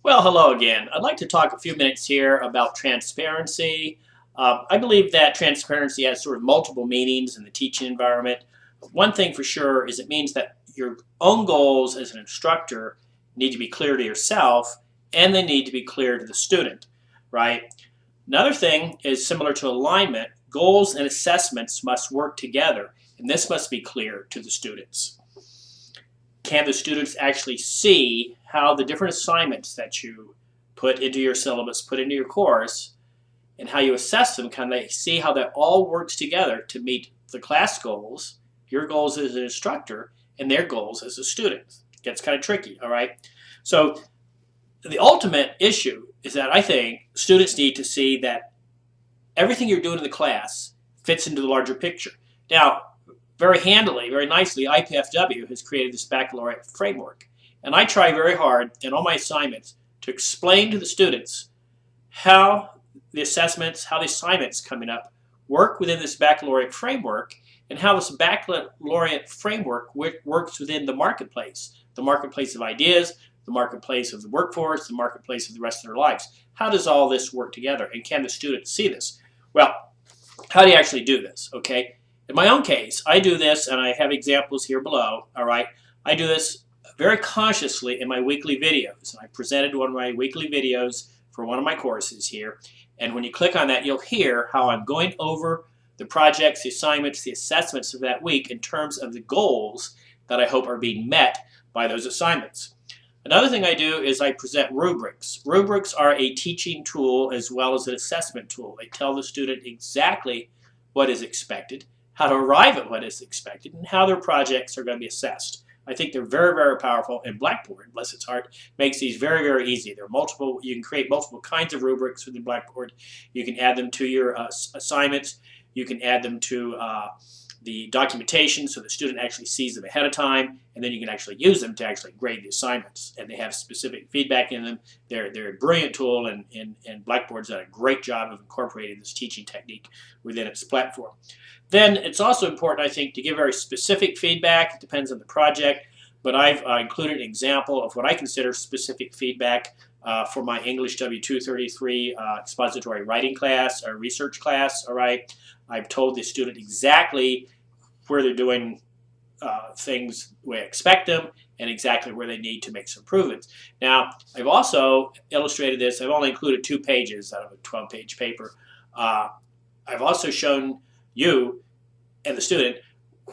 Well, hello again. I'd like to talk a few minutes here about transparency. I believe that transparency has sort of multiple meanings in the teaching environment. One thing for sure is it means that your own goals as an instructor need to be clear to yourself and they need to be clear to the student, right? Another thing is similar to alignment, goals and assessments must work together, and this must be clear to the students. Can the students actually see how the different assignments that you put into your syllabus, put into your course, and how you assess them, can they see how that all works together to meet the class goals, your goals as an instructor, and their goals as a student? It gets kind of tricky, all right? So the ultimate issue is that I think students need to see that everything you're doing in the class fits into the larger picture. Now, very handily, very nicely, IPFW has created this baccalaureate framework. And I try very hard in all my assignments to explain to the students how the assessments, how the assignments coming up work within this baccalaureate framework and how this baccalaureate framework works within the marketplace of ideas, the marketplace of the workforce, the marketplace of the rest of their lives. How does all this work together, and can the students see this? Well, how do you actually do this, okay? In my own case, I do this, and I have examples here below, all right? I do this very consciously in my weekly videos. I presented one of my weekly videos for one of my courses here, and when you click on that, you'll hear how I'm going over the projects, the assignments, the assessments of that week in terms of the goals that I hope are being met by those assignments. Another thing I do is I present rubrics. Rubrics are a teaching tool as well as an assessment tool. They tell the student exactly what is expected, how to arrive at what is expected, and how their projects are going to be assessed. I think they're very, very powerful, and Blackboard, bless its heart, makes these very, very easy. There are multiple, you can create multiple kinds of rubrics within Blackboard. You can add them to your assignments. You can add them to the documentation so the student actually sees them ahead of time, and then you can actually use them to actually grade the assignments. And they have specific feedback in them. They're a brilliant tool, and Blackboard's done a great job of incorporating this teaching technique within its platform. Then it's also important, I think, to give very specific feedback. It depends on the project, but I've included an example of what I consider specific feedback for my English W233 expository writing class or research class, all right? I've told the student exactly where they're doing things the way I expect them and exactly where they need to make some improvements. Now, I've also illustrated this. I've only included 2 pages out of a 12-page paper. I've also shown you and the student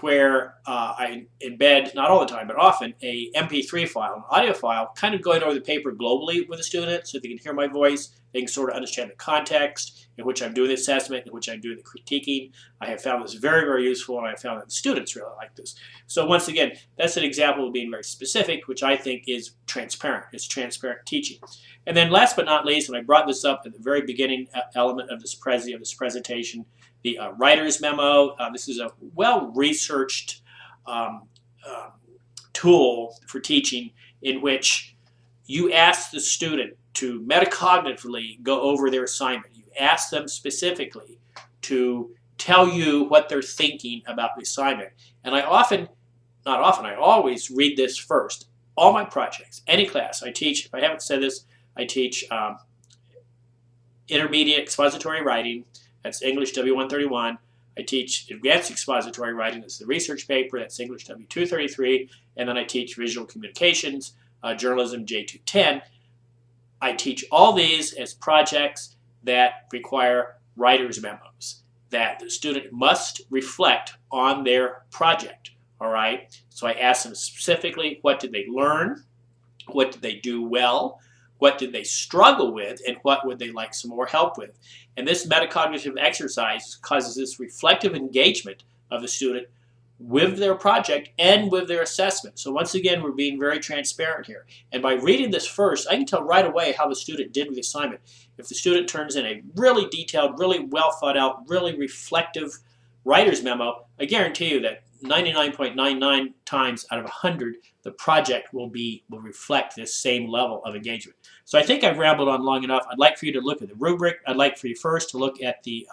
where I embed, not all the time, but often, a MP3 file, an audio file, kind of going over the paper globally with the student so they can hear my voice, they can sort of understand the context in which I'm doing the assessment, in which I'm doing the critiquing. I have found this very, very useful, and I found that the students really like this. So once again, that's an example of being very specific, which I think is transparent. It's transparent teaching. And then last but not least, and I brought this up at the very beginning element of this presentation, the writer's memo. This is a well-researched tool for teaching in which you ask the student to metacognitively go over their assignment. You ask them specifically to tell you what they're thinking about the assignment. And I often, not often, I always read this first. All my projects, any class I teach, if I haven't said this, I teach intermediate expository writing. That's English W131. I teach advanced expository writing. That's the research paper. That's English W233. And then I teach visual communications, journalism J210. I teach all these as projects that require writer's memos, that the student must reflect on their project, all right? So I ask them specifically, what did they learn? What did they do well? What did they struggle with, and what would they like some more help with? And this metacognitive exercise causes this reflective engagement of the student with their project and with their assessment. So once again, we're being very transparent here. And by reading this first, I can tell right away how the student did with the assignment. If the student turns in a really detailed, really well thought out, really reflective writer's memo, I guarantee you that 99.99 times out of 100, the project will reflect this same level of engagement. So I think I've rambled on long enough. I'd like for you to look at the rubric. I'd like for you first to look at the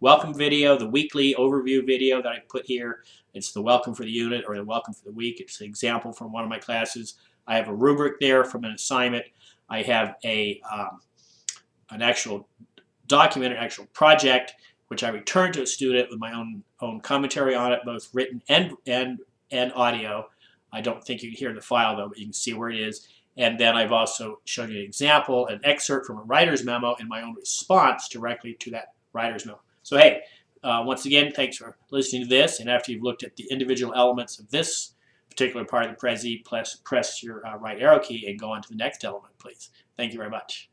welcome video, the weekly overview video that I put here. It's the welcome for the unit or the welcome for the week. It's an example from one of my classes. I have a rubric there from an assignment. I have an actual document, an actual project, which I return to a student with my own commentary on it, both written and audio. I don't think you can hear the file though, but you can see where it is. And then I've also shown you an example, an excerpt from a writer's memo and my own response directly to that writer's memo. So hey, once again, thanks for listening to this. And after you've looked at the individual elements of this particular part of the Prezi, press your right arrow key and go on to the next element, please. Thank you very much.